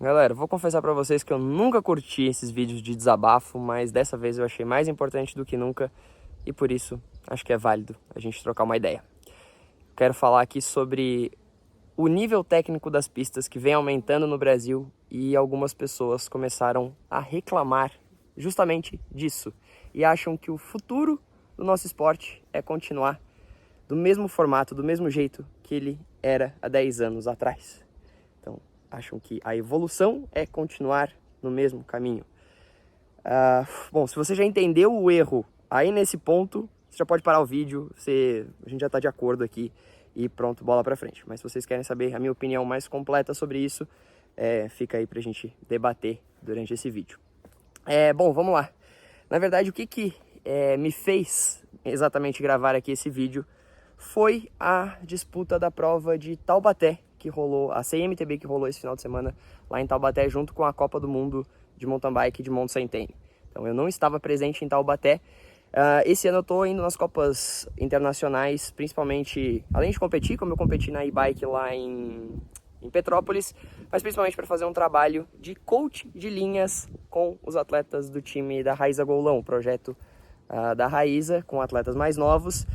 Galera, vou confessar pra vocês que eu nunca curti esses vídeos de desabafo, mas dessa vez eu achei mais importante do que nunca e por isso acho que é válido a gente trocar uma ideia. Quero falar aqui sobre o nível técnico das pistas que vem aumentando no Brasil e algumas pessoas começaram a reclamar justamente disso e acham que o futuro do nosso esporte é continuar do mesmo formato, do mesmo jeito que ele era há 10 anos atrás. Então, acham que a evolução é continuar no mesmo caminho. Bom, se você já entendeu o erro aí nesse ponto, você já pode parar o vídeo, a gente já está de acordo aqui e pronto, bola para frente. Mas se vocês querem saber a minha opinião mais completa sobre isso, fica aí pra gente debater durante esse vídeo. Bom, vamos lá. Na verdade, o que me fez exatamente gravar aqui esse vídeo foi a disputa da prova de Taubaté, que rolou, a CMTB que rolou esse final de semana lá em Taubaté, junto com a Copa do Mundo de Mountain Bike de Mont Saint-Aignan. Então eu não estava presente em Taubaté. Esse ano eu estou indo nas Copas Internacionais, principalmente, além de competir, como eu competi na e-bike lá em Petrópolis, mas principalmente para fazer um trabalho de coach de linhas com os atletas do time da Raiza Golão, o projeto da Raiza, com atletas mais novos.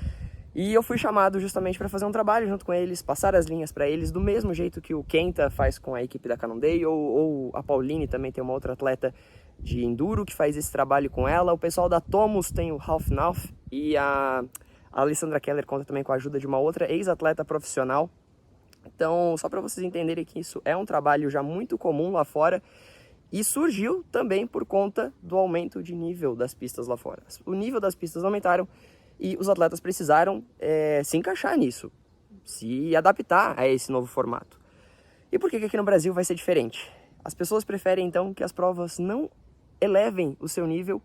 E eu fui chamado justamente para fazer um trabalho junto com eles, passar as linhas para eles, do mesmo jeito que o Kenta faz com a equipe da Cannondale, ou a Pauline também tem uma outra atleta de enduro que faz esse trabalho com ela. O pessoal da Tomos tem o Half Nauf e a Alessandra Keller conta também com a ajuda de uma outra ex-atleta profissional. Então, só para vocês entenderem que isso é um trabalho já muito comum lá fora e surgiu também por conta do aumento de nível das pistas lá fora. O nível das pistas aumentaram e os atletas precisaram se encaixar nisso, se adaptar a esse novo formato. E por que aqui no Brasil vai ser diferente? As pessoas preferem então que as provas não elevem o seu nível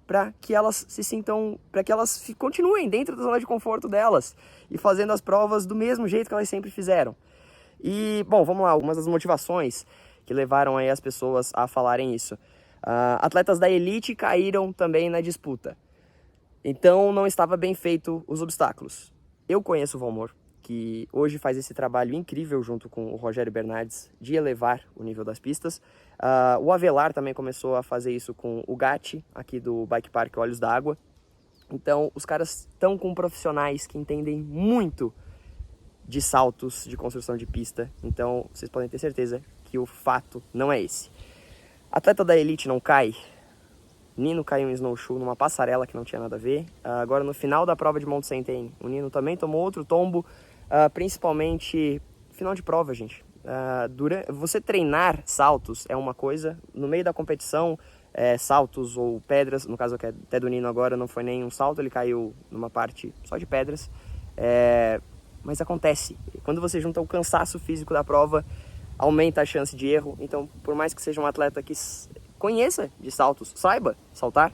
para que elas se sintam, para que elas continuem dentro da zona de conforto delas e fazendo as provas do mesmo jeito que elas sempre fizeram. E, bom, vamos lá, algumas das motivações que levaram aí as pessoas a falarem isso. Atletas da elite caíram também na disputa. Então não estava bem feito os obstáculos. Eu conheço o Valmor, que hoje faz esse trabalho incrível junto com o Rogério Bernardes de elevar o nível das pistas. O Avelar também começou a fazer isso com o Gatti, aqui do Bike Park Olhos d'Água. Então os caras estão com profissionais que entendem muito de saltos, de construção de pista. Então vocês podem ter certeza que o fato não é esse. Atleta da elite não cai. Nino caiu em snowshoe numa passarela que não tinha nada a ver. Agora no final da prova de Mont Saint-Aignan, o Nino também tomou outro tombo, principalmente final de prova, gente. Você treinar saltos é uma coisa, no meio da competição, saltos ou pedras, no caso até do Nino agora não foi nem um salto, ele caiu numa parte só de pedras, mas acontece. Quando você junta o cansaço físico da prova, aumenta a chance de erro. Então, por mais que seja um atleta que conheça de saltos, saiba saltar,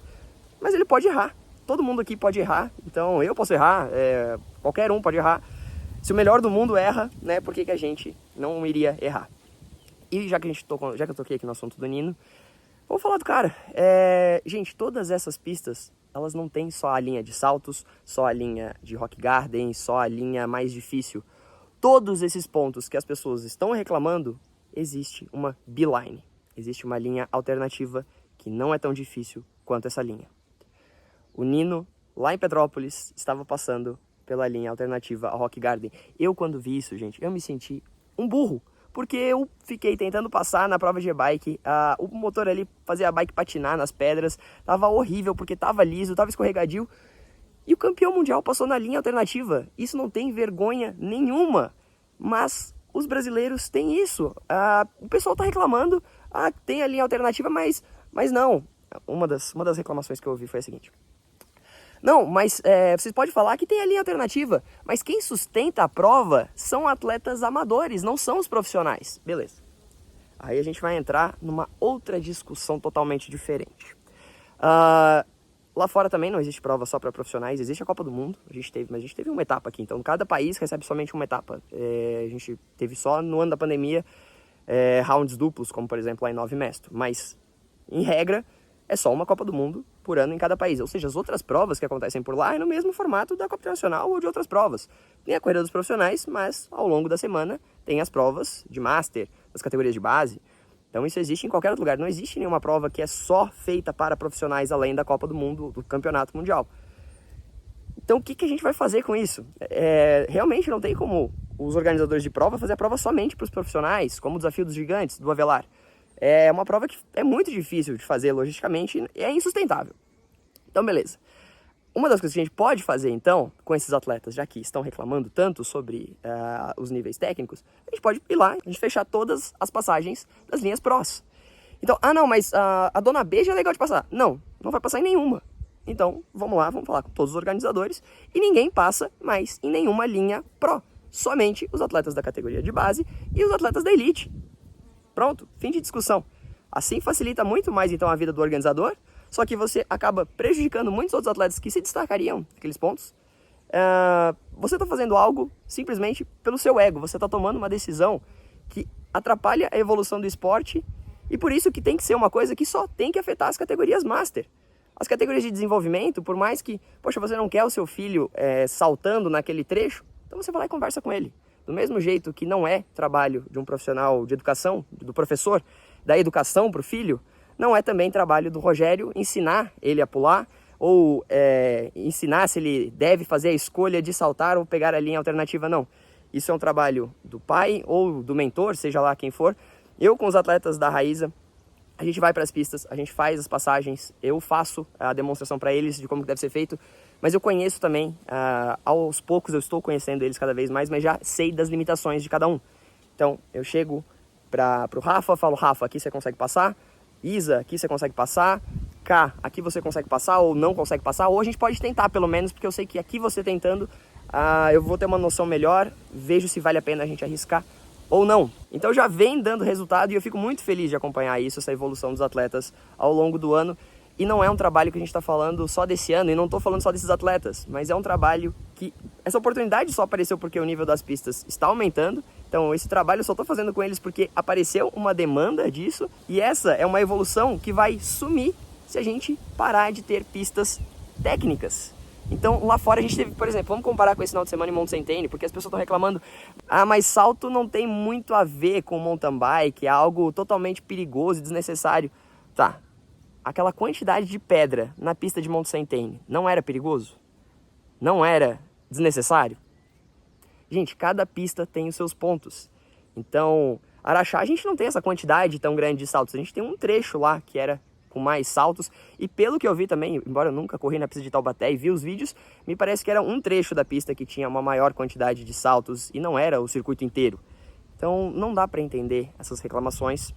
mas ele pode errar. Todo mundo aqui pode errar, então eu posso errar, qualquer um pode errar. Se o melhor do mundo erra, né, por que a gente não iria errar? E já que eu toquei aqui no assunto do Nino, vou falar do cara. Gente, todas essas pistas, elas não têm só a linha de saltos, só a linha de Rock Garden, só a linha mais difícil. Todos esses pontos que as pessoas estão reclamando, existe uma beeline. Existe uma linha alternativa que não é tão difícil quanto essa linha. O Nino, lá em Petrópolis, estava passando pela linha alternativa ao Rock Garden. Eu, quando vi isso, gente, eu me senti um burro. Porque eu fiquei tentando passar na prova de e-bike, o motor ali fazia a bike patinar nas pedras, tava horrível porque tava liso, tava escorregadio. E o campeão mundial passou na linha alternativa. Isso não tem vergonha nenhuma. Mas os brasileiros têm isso. O pessoal tá reclamando, tem a linha alternativa, mas não. Uma das reclamações que eu ouvi foi a seguinte. Não, mas vocês podem falar que tem a linha alternativa, mas quem sustenta a prova são atletas amadores, não são os profissionais. Beleza. Aí a gente vai entrar numa outra discussão totalmente diferente. Lá fora também não existe prova só para profissionais, existe a Copa do Mundo, mas a gente teve uma etapa aqui, então cada país recebe somente uma etapa. A gente teve só no ano da pandemia rounds duplos, como por exemplo lá em Nove Mesto, mas em regra é só uma Copa do Mundo por ano em cada país, ou seja, as outras provas que acontecem por lá é no mesmo formato da Copa Internacional ou de outras provas. Tem a corrida dos profissionais, mas ao longo da semana tem as provas de Master, das categorias de base. Então isso existe em qualquer outro lugar. Não existe nenhuma prova que é só feita para profissionais além da Copa do Mundo, do Campeonato Mundial. Então o que a gente vai fazer com isso? Realmente não tem como os organizadores de prova fazer a prova somente para os profissionais, como o Desafio dos Gigantes, do Avelar. É uma prova que é muito difícil de fazer logisticamente e é insustentável. Então beleza. Uma das coisas que a gente pode fazer, então, com esses atletas, já que estão reclamando tanto sobre os níveis técnicos, a gente pode ir lá, a gente fechar todas as passagens das linhas prós. Então, não, mas a Dona B já é legal de passar. Não, não vai passar em nenhuma. Então, vamos lá, vamos falar com todos os organizadores e ninguém passa mais em nenhuma linha pró. Somente os atletas da categoria de base e os atletas da elite. Pronto, fim de discussão. Assim facilita muito mais, então, a vida do organizador. Só que você acaba prejudicando muitos outros atletas que se destacariam naqueles pontos. Você está fazendo algo simplesmente pelo seu ego. Você está tomando uma decisão que atrapalha a evolução do esporte. E por isso que tem que ser uma coisa que só tem que afetar as categorias Master. As categorias de desenvolvimento, por mais que, poxa, você não quer o seu filho saltando naquele trecho, então você vai lá e conversa com ele. Do mesmo jeito que não é trabalho de um profissional de educação, do professor, da educação para o filho, não é também trabalho do Rogério ensinar ele a pular ou ensinar se ele deve fazer a escolha de saltar ou pegar a linha alternativa, não. Isso é um trabalho do pai ou do mentor, seja lá quem for. Eu com os atletas da Raíza, a gente vai para as pistas, a gente faz as passagens, eu faço a demonstração para eles de como deve ser feito, mas eu conheço também, aos poucos eu estou conhecendo eles cada vez mais, mas já sei das limitações de cada um. Então eu chego para o Rafa, falo, Rafa, aqui você consegue passar, Isa, aqui você consegue passar, K, aqui você consegue passar ou não consegue passar, ou a gente pode tentar pelo menos, porque eu sei que aqui você tentando, eu vou ter uma noção melhor, vejo se vale a pena a gente arriscar ou não. Então já vem dando resultado e eu fico muito feliz de acompanhar isso, essa evolução dos atletas ao longo do ano. E não é um trabalho que a gente está falando só desse ano, e não estou falando só desses atletas, mas é um trabalho que essa oportunidade só apareceu porque o nível das pistas está aumentando. Então esse trabalho eu só estou fazendo com eles porque apareceu uma demanda disso, e essa é uma evolução que vai sumir se a gente parar de ter pistas técnicas. Então lá fora a gente teve, por exemplo, vamos comparar com esse final de semana em Mont Saint-Aignan, porque as pessoas estão reclamando, mas salto não tem muito a ver com mountain bike, é algo totalmente perigoso e desnecessário. Tá, aquela quantidade de pedra na pista de Mont Saint-Aignan não era perigoso? Não era desnecessário? Gente, cada pista tem os seus pontos. Então, Araxá a gente não tem essa quantidade tão grande de saltos, a gente tem um trecho lá que era com mais saltos, e pelo que eu vi também, embora eu nunca corri na pista de Taubaté e vi os vídeos, me parece que era um trecho da pista que tinha uma maior quantidade de saltos e não era o circuito inteiro. Então não dá para entender essas reclamações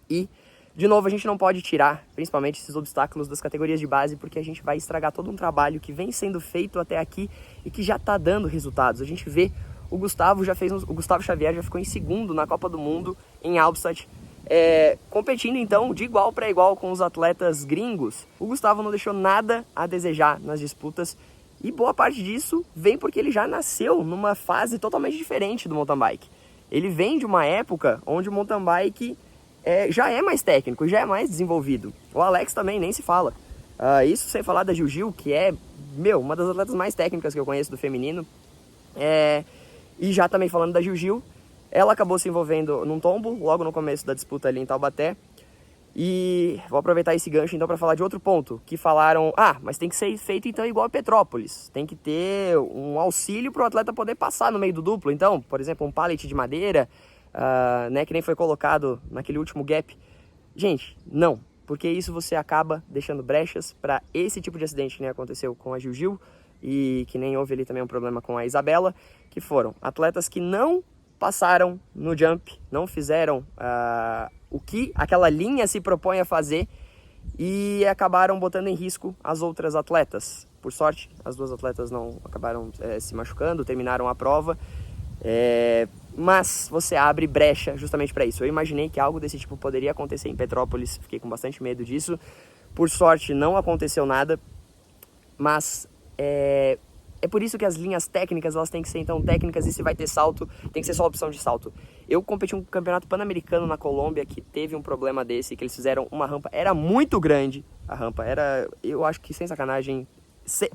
e, de novo, a gente não pode tirar, principalmente esses obstáculos das categorias de base, porque a gente vai estragar todo um trabalho que vem sendo feito até aqui e que já está dando resultados. A gente vê, o Gustavo Xavier já ficou em segundo na Copa do Mundo em Albstadt, competindo então de igual para igual com os atletas gringos. O Gustavo não deixou nada a desejar nas disputas e boa parte disso vem porque ele já nasceu numa fase totalmente diferente do mountain bike. Ele vem de uma época onde o mountain bike já é mais técnico, já é mais desenvolvido. O Alex também, nem se fala. Isso sem falar da Gil, que é, uma das atletas mais técnicas que eu conheço do feminino. E já também falando da Gil, ela acabou se envolvendo num tombo logo no começo da disputa ali em Taubaté. E vou aproveitar esse gancho então para falar de outro ponto, que falaram, mas tem que ser feito então igual a Petrópolis, tem que ter um auxílio para o atleta poder passar no meio do duplo, então, por exemplo, um pallet de madeira, que nem foi colocado naquele último gap. Gente, não, porque isso você acaba deixando brechas para esse tipo de acidente que nem aconteceu com a Gil e que nem houve ali também um problema com a Isabela, que foram atletas que não passaram no jump, não fizeram o que aquela linha se propõe a fazer e acabaram botando em risco as outras atletas. Por sorte, as duas atletas não acabaram se machucando, terminaram a prova, mas você abre brecha justamente para isso. Eu imaginei que algo desse tipo poderia acontecer em Petrópolis, fiquei com bastante medo disso. Por sorte, não aconteceu nada, mas é por isso que as linhas técnicas, elas têm que ser então técnicas, e se vai ter salto, tem que ser só opção de salto. Eu competi um campeonato pan-americano na Colômbia que teve um problema desse, que eles fizeram uma rampa, era muito grande, a rampa era, eu acho que sem sacanagem,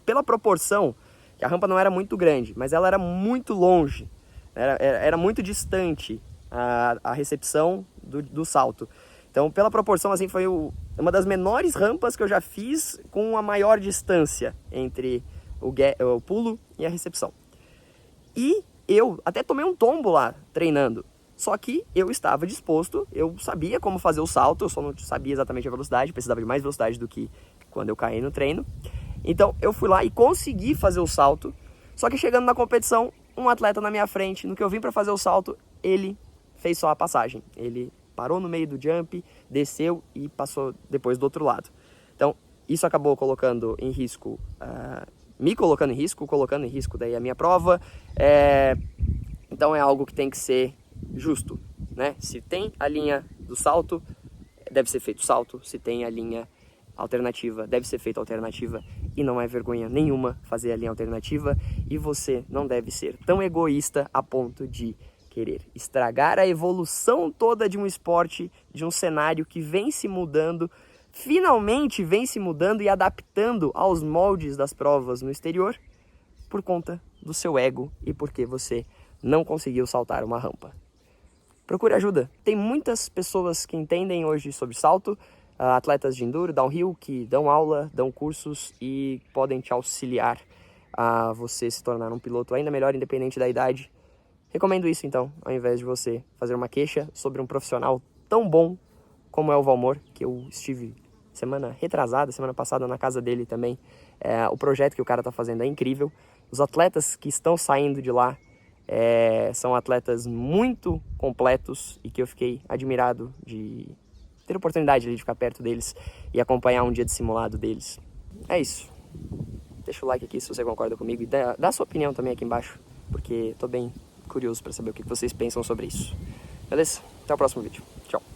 pela proporção, que a rampa não era muito grande, mas ela era muito longe, era muito distante a recepção do salto. Então, pela proporção, assim, foi uma das menores rampas que eu já fiz com a maior distância entre o pulo e a recepção. E eu até tomei um tombo lá, treinando. Só que eu estava disposto, eu sabia como fazer o salto, eu só não sabia exatamente a velocidade, precisava de mais velocidade do que quando eu caí no treino. Então, eu fui lá e consegui fazer o salto. Só que chegando na competição, um atleta na minha frente, no que eu vim para fazer o salto, ele fez só a passagem. Ele parou no meio do jump, desceu e passou depois do outro lado. Então, isso acabou colocando em risco, me colocando em risco daí a minha prova. Então, é algo que tem que ser justo, né? Se tem a linha do salto, deve ser feito salto. Se tem a linha alternativa, deve ser feita alternativa. E não é vergonha nenhuma fazer a linha alternativa. E você não deve ser tão egoísta a ponto de querer estragar a evolução toda de um esporte, de um cenário que vem se mudando, finalmente vem se mudando e adaptando aos moldes das provas no exterior, por conta do seu ego e porque você não conseguiu saltar uma rampa. Procure ajuda. Tem muitas pessoas que entendem hoje sobre salto, atletas de enduro, downhill, que dão aula, dão cursos e podem te auxiliar a você se tornar um piloto ainda melhor, independente da idade. Recomendo isso, então, ao invés de você fazer uma queixa sobre um profissional tão bom como é o Valmor, que eu estive semana passada na casa dele também. O projeto que o cara tá fazendo é incrível. Os atletas que estão saindo de lá são atletas muito completos e que eu fiquei admirado de ter a oportunidade de ficar perto deles e acompanhar um dia de simulado deles. É isso. Deixa o like aqui se você concorda comigo e dá a sua opinião também aqui embaixo, porque tô bem curioso para saber o que vocês pensam sobre isso. Beleza? Até o próximo vídeo. Tchau.